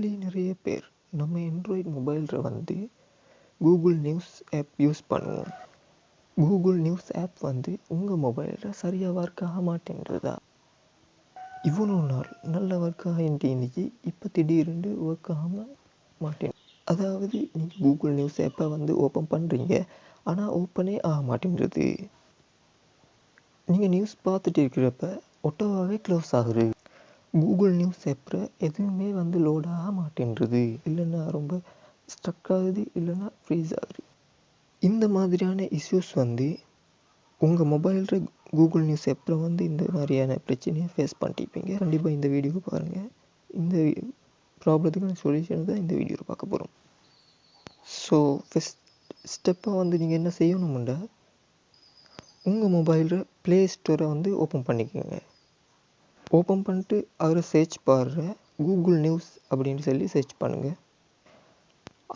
Mostly நிறைய பேர் நம்ம ஆண்ட்ராய்ட் மொபைலில் வந்து கூகுள் நியூஸ் ஆப் யூஸ் பண்ணுவோம். கூகுள் நியூஸ் ஆப் வந்து உங்கள் மொபைலில் சரியாக ஒர்க் ஆக மாட்டேன்றதா? இவ்வளோ நாள் நல்ல ஒர்க் ஆகிட்டு இருந்துச்சு, இப்போ திடீர்னு ஒர்க் ஆக மாட்டேன். அதாவது நீங்கள் கூகுள் நியூஸ் ஆப்பை வந்து ஓப்பன் பண்ணுறீங்க, ஆனால் ஓப்பனே ஆக மாட்டேன்றது. நீங்கள் நியூஸ் பார்த்துட்டு இருக்கிறப்ப ஒட்டோவாகவே க்ளோஸ் ஆகுது. கூகுள் நியூஸ் ஆப்பில் எதுவுமே வந்து லோட் ஆக மாட்டேன்றது, இல்லைன்னா ரொம்ப ஸ்ட்ரக் ஆகுது, இல்லைன்னா ஃப்ரீஸ் ஆகுது. இந்த மாதிரியான இஷ்யூஸ் வந்து உங்கள் மொபைலில் கூகுள் நியூஸ் ஆப்பில் வந்து இந்த மாதிரியான பிரச்சனையை ஃபேஸ் பண்ணியிருப்பீங்க. கண்டிப்பாக இந்த வீடியோ பாருங்கள். இந்த ப்ராப்ளத்துக்கான சொல்யூஷன் தான் இந்த வீடியோவில் பார்க்க போகிறோம். ஸோ ஃபஸ்ட் ஸ்டெப்பாக வந்து நீங்கள் என்ன செய்யணுமுண்டா, உங்கள் மொபைலில் ப்ளே ஸ்டோரை வந்து ஓப்பன் பண்ணிக்கோங்க. ஓப்பன் பண்ணிட்டு அதில் சர்ச் பாருங்க, கூகுள் நியூஸ் அப்படின்னு சொல்லி சர்ச் பண்ணுங்கள்.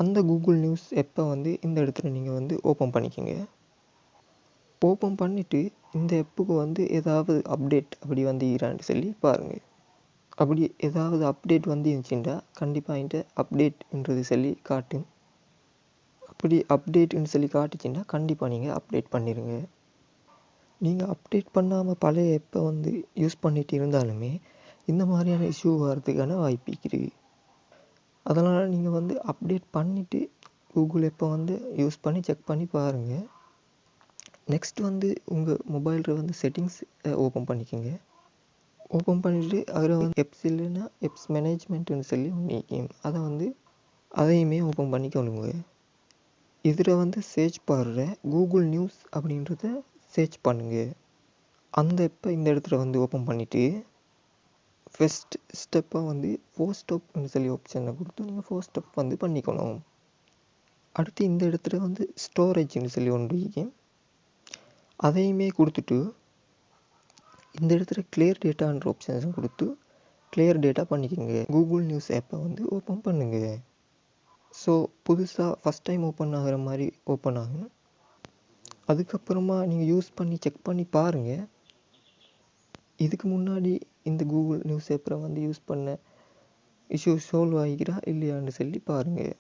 அந்த கூகுள் நியூஸ் ஆப்பை வந்து இந்த இடத்துல நீங்கள் வந்து ஓப்பன் பண்ணிக்கோங்க. ஓப்பன் பண்ணிவிட்டு இந்த ஆப்புக்கு வந்து ஏதாவது அப்டேட் அப்படி வந்து ஈரான்னு சொல்லி பாருங்கள். அப்படி ஏதாவது அப்டேட் வந்து இருந்துச்சுன்னா கண்டிப்பாக இந்த அப்டேட்ன்றது சொல்லி காட்டும். அப்படி அப்டேட்னு சொல்லி காட்டுச்சுன்னா கண்டிப்பாக நீங்கள் அப்டேட் பண்ணிடுங்க. நீங்கள் அப்டேட் பண்ணாமல் பழைய ஆப்பை வந்து யூஸ் பண்ணிட்டு இருந்தாலுமே இந்த மாதிரியான இஷ்யூ வர்றதுக்கான வாய்ப்பு இருக்குது. அதனால் நீங்கள் வந்து அப்டேட் பண்ணிவிட்டு கூகுள் ஆப்பை வந்து யூஸ் பண்ணி செக் பண்ணி பாருங்கள். நெக்ஸ்ட் வந்து உங்கள் மொபைலில் வந்து செட்டிங்ஸ் ஓப்பன் பண்ணிக்கோங்க. ஓப்பன் பண்ணிவிட்டு அதில் வந்து எப்ஸ் இல்லைன்னா எப்ஸ் மேனேஜ்மெண்ட்டுன்னு சொல்லி ஒன்று அதை வந்து அதையுமே ஓப்பன் பண்ணிக்கணுங்க. இதில் வந்து சர்ச் பாருற கூகுள் நியூஸ் அப்படின்றத சர்ச் பண்ணுங்கள். அந்த ஆப்பை இந்த இடத்துல வந்து ஓப்பன் பண்ணிவிட்டு ஃபஸ்ட் ஸ்டெப்பாக வந்து ஃபோர் ஸ்டெப்னு சொல்லி ஆப்ஷனை கொடுத்து நீங்கள் ஃபோர் ஸ்டெப் வந்து பண்ணிக்கணும். அடுத்து இந்த இடத்துல வந்து ஸ்டோரேஜ்னு சொல்லி ஒன்று இருக்கும், அதையுமே கொடுத்துட்டு இந்த இடத்துல கிளியர் டேட்டான்ற ஆப்ஷன்ஸை கொடுத்து கிளியர் டேட்டா பண்ணிக்கோங்க. கூகுள் நியூஸ் ஆப்பை வந்து ஓப்பன் பண்ணுங்கள். ஸோ புதுசாக ஃபஸ்ட் டைம் ஓப்பன் ஆகிற மாதிரி ஓப்பன் ஆகும். அதுக்கப்புறமா நீங்கள் யூஸ் பண்ணி செக் பண்ணி பாருங்கள், இதுக்கு முன்னாடி இந்த கூகுள் நியூஸ் ஆப்பை வந்து யூஸ் பண்ண இஷ்யூ சால்வ் ஆகிக்கிறா இல்லையான்னு சொல்லி பாருங்கள்.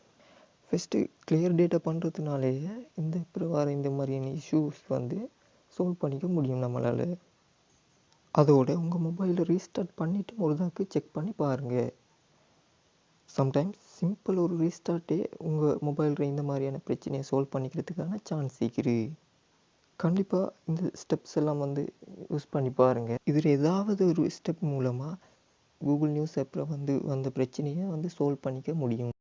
ஃபஸ்ட்டு கிளியர் டேட்டா பண்ணுறதுனாலேயே இந்த ஆப்பில் வர இந்த மாதிரியான இஷ்யூஸ் வந்து சால்வ் பண்ணிக்க முடியும் நம்மளால். அதோட உங்கள் மொபைலில் ரீஸ்டார்ட் பண்ணிவிட்டு ஒரு தாக்கு செக் பண்ணி பாருங்கள். சம்டைம்ஸ் சிம்பிள் ஒரு ரீஸ்டார்ட்டே உங்கள் மொபைலில் இந்த மாதிரியான பிரச்சனையை சால்வ் பண்ணிக்கிறதுக்கான சான்ஸ் இருக்குது. கண்டிப்பாக இந்த ஸ்டெப்ஸ் எல்லாம் வந்து யூஸ் பண்ணி பாருங்கள். இதில் ஏதாவது ஒரு ஸ்டெப் மூலமாக கூகுள் நியூஸ் ஆப்பில் வந்து அந்த பிரச்சனையை வந்து சால்வ் பண்ணிக்க முடியும்.